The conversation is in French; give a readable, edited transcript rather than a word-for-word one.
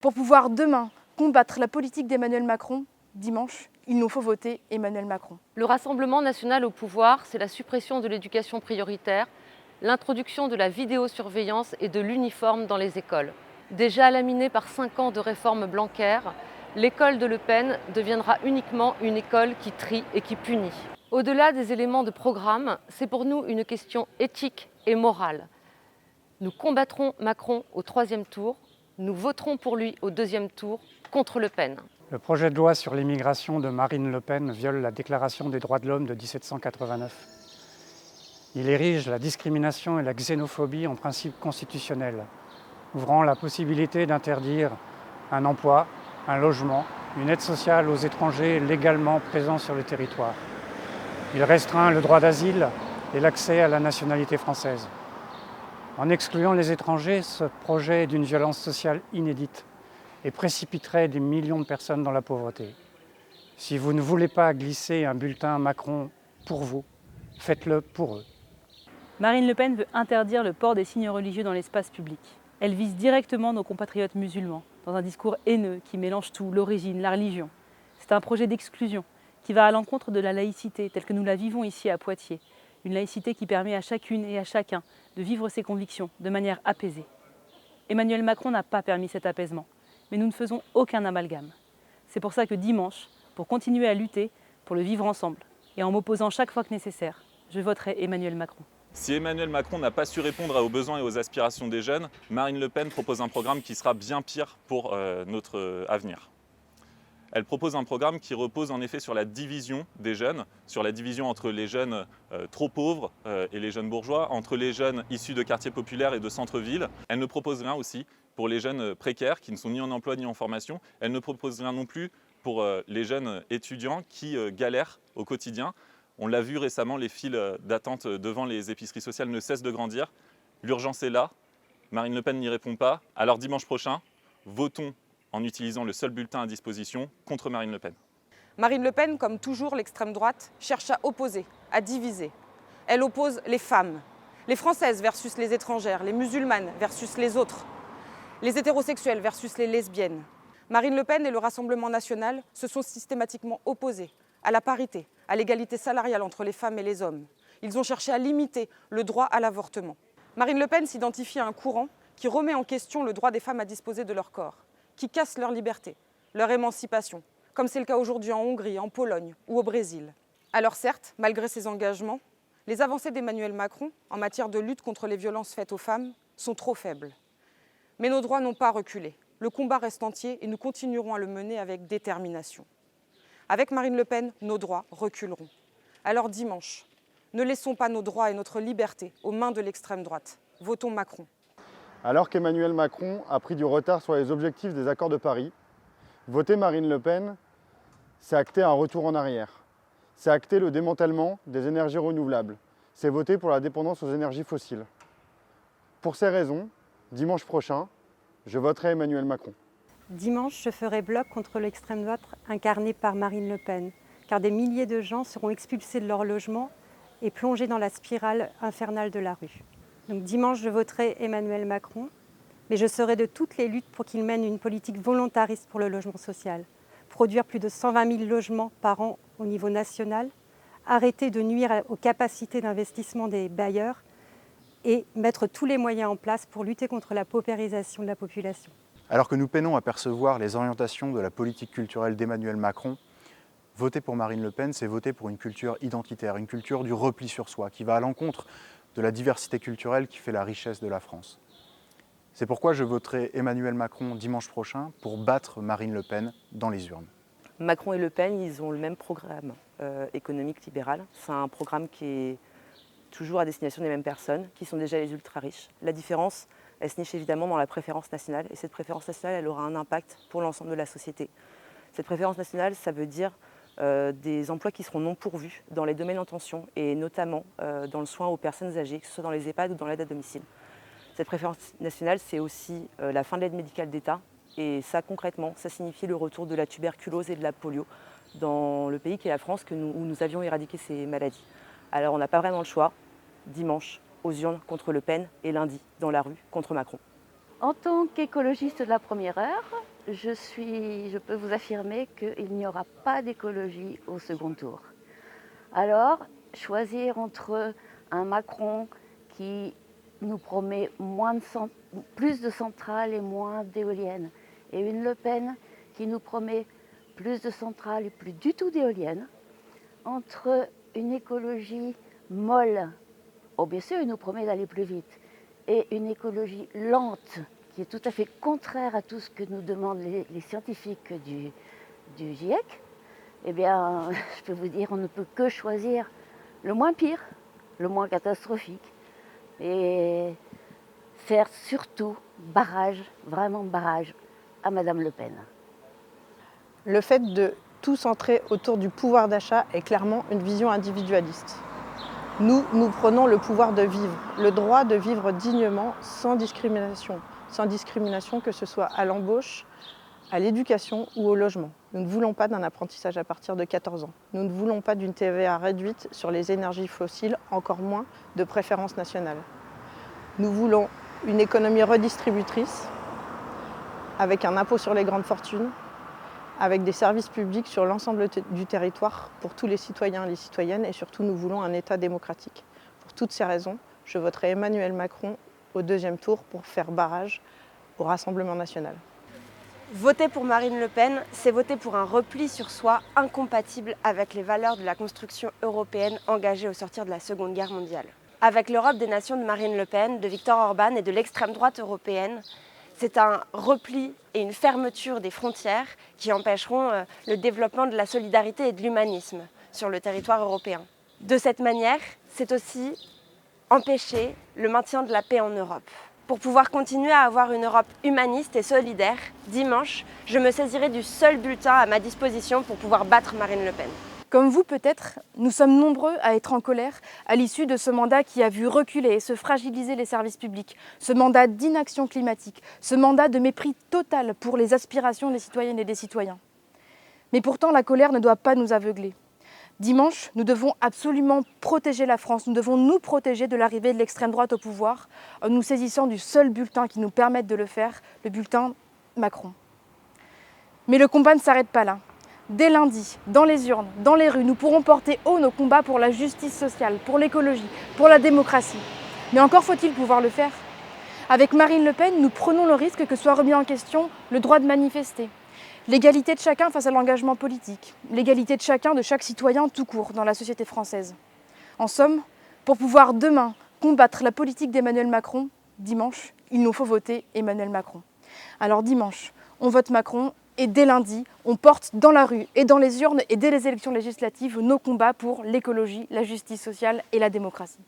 Pour pouvoir demain combattre la politique d'Emmanuel Macron, dimanche, il nous faut voter Emmanuel Macron. Le Rassemblement national au pouvoir, c'est la suppression de l'éducation prioritaire, l'introduction de la vidéosurveillance et de l'uniforme dans les écoles. Déjà laminée par 5 ans de réforme Blanquer, l'école de Le Pen deviendra uniquement une école qui trie et qui punit. Au-delà des éléments de programme, c'est pour nous une question éthique et morale. Nous combattrons Macron au 3e tour, nous voterons pour lui au 2e tour contre Le Pen. Le projet de loi sur l'immigration de Marine Le Pen viole la Déclaration des droits de l'homme de 1789. Il érige la discrimination et la xénophobie en principe constitutionnel, ouvrant la possibilité d'interdire un emploi, un logement, une aide sociale aux étrangers légalement présents sur le territoire. Il restreint le droit d'asile et l'accès à la nationalité française. En excluant les étrangers, ce projet est d'une violence sociale inédite et précipiterait des millions de personnes dans la pauvreté. Si vous ne voulez pas glisser un bulletin Macron pour vous, faites-le pour eux. Marine Le Pen veut interdire le port des signes religieux dans l'espace public. Elle vise directement nos compatriotes musulmans, dans un discours haineux qui mélange tout, l'origine, la religion. C'est un projet d'exclusion qui va à l'encontre de la laïcité telle que nous la vivons ici à Poitiers. Une laïcité qui permet à chacune et à chacun de vivre ses convictions de manière apaisée. Emmanuel Macron n'a pas permis cet apaisement, mais nous ne faisons aucun amalgame. C'est pour ça que dimanche, pour continuer à lutter, pour le vivre ensemble, et en m'opposant chaque fois que nécessaire, je voterai Emmanuel Macron. Si Emmanuel Macron n'a pas su répondre aux besoins et aux aspirations des jeunes, Marine Le Pen propose un programme qui sera bien pire pour notre avenir. Elle propose un programme qui repose en effet sur la division des jeunes, sur la division entre les jeunes trop pauvres et les jeunes bourgeois, entre les jeunes issus de quartiers populaires et de centres-villes. Elle ne propose rien aussi pour les jeunes précaires qui ne sont ni en emploi ni en formation. Elle ne propose rien non plus pour les jeunes étudiants qui galèrent au quotidien. On l'a vu récemment, les files d'attente devant les épiceries sociales ne cessent de grandir. L'urgence est là, Marine Le Pen n'y répond pas. Alors dimanche prochain, votons en utilisant le seul bulletin à disposition contre Marine Le Pen. Marine Le Pen, comme toujours l'extrême droite, cherche à opposer, à diviser. Elle oppose les femmes, les Françaises versus les étrangères, les musulmanes versus les autres, les hétérosexuels versus les lesbiennes. Marine Le Pen et le Rassemblement national se sont systématiquement opposés à la parité, à l'égalité salariale entre les femmes et les hommes. Ils ont cherché à limiter le droit à l'avortement. Marine Le Pen s'identifie à un courant qui remet en question le droit des femmes à disposer de leur corps, qui casse leur liberté, leur émancipation, comme c'est le cas aujourd'hui en Hongrie, en Pologne ou au Brésil. Alors certes, malgré ces engagements, les avancées d'Emmanuel Macron en matière de lutte contre les violences faites aux femmes sont trop faibles. Mais nos droits n'ont pas reculé. Le combat reste entier et nous continuerons à le mener avec détermination. Avec Marine Le Pen, nos droits reculeront. Alors dimanche, ne laissons pas nos droits et notre liberté aux mains de l'extrême droite. Votons Macron. Alors qu'Emmanuel Macron a pris du retard sur les objectifs des accords de Paris, voter Marine Le Pen, c'est acter un retour en arrière. C'est acter le démantèlement des énergies renouvelables. C'est voter pour la dépendance aux énergies fossiles. Pour ces raisons, dimanche prochain, je voterai Emmanuel Macron. Dimanche, je ferai bloc contre l'extrême droite incarnée par Marine Le Pen, car des milliers de gens seront expulsés de leur logement et plongés dans la spirale infernale de la rue. Donc dimanche, je voterai Emmanuel Macron, mais je serai de toutes les luttes pour qu'il mène une politique volontariste pour le logement social. Produire plus de 120 000 logements par an au niveau national, arrêter de nuire aux capacités d'investissement des bailleurs et mettre tous les moyens en place pour lutter contre la paupérisation de la population. Alors que nous peinons à percevoir les orientations de la politique culturelle d'Emmanuel Macron, voter pour Marine Le Pen, c'est voter pour une culture identitaire, une culture du repli sur soi, qui va à l'encontre de la diversité culturelle qui fait la richesse de la France. C'est pourquoi je voterai Emmanuel Macron dimanche prochain pour battre Marine Le Pen dans les urnes. Macron et Le Pen, ils ont le même programme économique libéral. C'est un programme qui est toujours à destination des mêmes personnes, qui sont déjà les ultra-riches. La différence, elle se niche évidemment dans la préférence nationale, et cette préférence nationale, elle aura un impact pour l'ensemble de la société. Cette préférence nationale, ça veut dire des emplois qui seront non pourvus dans les domaines en tension, et notamment dans le soin aux personnes âgées, que ce soit dans les EHPAD ou dans l'aide à domicile. Cette préférence nationale, c'est aussi la fin de l'aide médicale d'État, et ça concrètement, ça signifie le retour de la tuberculose et de la polio dans le pays qui est la France, où nous avions éradiqué ces maladies. Alors on n'a pas vraiment le choix, dimanche, aux urnes contre Le Pen et lundi dans la rue contre Macron. En tant qu'écologiste de la première heure, je peux vous affirmer qu'il n'y aura pas d'écologie au second tour. Alors, choisir entre un Macron qui nous promet plus de centrales et moins d'éoliennes, et une Le Pen qui nous promet plus de centrales et plus du tout d'éoliennes, entre une écologie molle, bien sûr il nous promet d'aller plus vite, et une écologie lente, qui est tout à fait contraire à tout ce que nous demandent les scientifiques du GIEC, eh bien, je peux vous dire, on ne peut que choisir le moins pire, le moins catastrophique, et faire surtout barrage, vraiment barrage, à Madame Le Pen. Le fait de tout centrer autour du pouvoir d'achat est clairement une vision individualiste. Nous prenons le pouvoir de vivre, le droit de vivre dignement, sans discrimination que ce soit à l'embauche, à l'éducation ou au logement. Nous ne voulons pas d'un apprentissage à partir de 14 ans. Nous ne voulons pas d'une TVA réduite sur les énergies fossiles, encore moins de préférence nationale. Nous voulons une économie redistributrice, avec un impôt sur les grandes fortunes, avec des services publics sur l'ensemble du territoire pour tous les citoyens et les citoyennes, et surtout nous voulons un État démocratique. Pour toutes ces raisons, je voterai Emmanuel Macron au deuxième tour pour faire barrage au Rassemblement national. Voter pour Marine Le Pen, c'est voter pour un repli sur soi incompatible avec les valeurs de la construction européenne engagée au sortir de la Seconde Guerre mondiale. Avec l'Europe des nations de Marine Le Pen, de Viktor Orban et de l'extrême droite européenne, c'est un repli et une fermeture des frontières qui empêcheront le développement de la solidarité et de l'humanisme sur le territoire européen. De cette manière, c'est aussi empêcher le maintien de la paix en Europe. Pour pouvoir continuer à avoir une Europe humaniste et solidaire, dimanche, je me saisirai du seul bulletin à ma disposition pour pouvoir battre Marine Le Pen. Comme vous peut-être, nous sommes nombreux à être en colère à l'issue de ce mandat qui a vu reculer et se fragiliser les services publics, ce mandat d'inaction climatique, ce mandat de mépris total pour les aspirations des citoyennes et des citoyens. Mais pourtant, la colère ne doit pas nous aveugler. Dimanche, nous devons absolument protéger la France, nous devons nous protéger de l'arrivée de l'extrême droite au pouvoir en nous saisissant du seul bulletin qui nous permette de le faire, le bulletin Macron. Mais le combat ne s'arrête pas là. Dès lundi, dans les urnes, dans les rues, nous pourrons porter haut nos combats pour la justice sociale, pour l'écologie, pour la démocratie. Mais encore faut-il pouvoir le faire. Avec Marine Le Pen, nous prenons le risque que soit remis en question le droit de manifester, l'égalité de chacun face à l'engagement politique, l'égalité de chacun, de chaque citoyen tout court dans la société française. En somme, pour pouvoir demain combattre la politique d'Emmanuel Macron, dimanche, il nous faut voter Emmanuel Macron. Alors dimanche, on vote Macron et dès lundi, on porte dans la rue et dans les urnes et dès les élections législatives nos combats pour l'écologie, la justice sociale et la démocratie.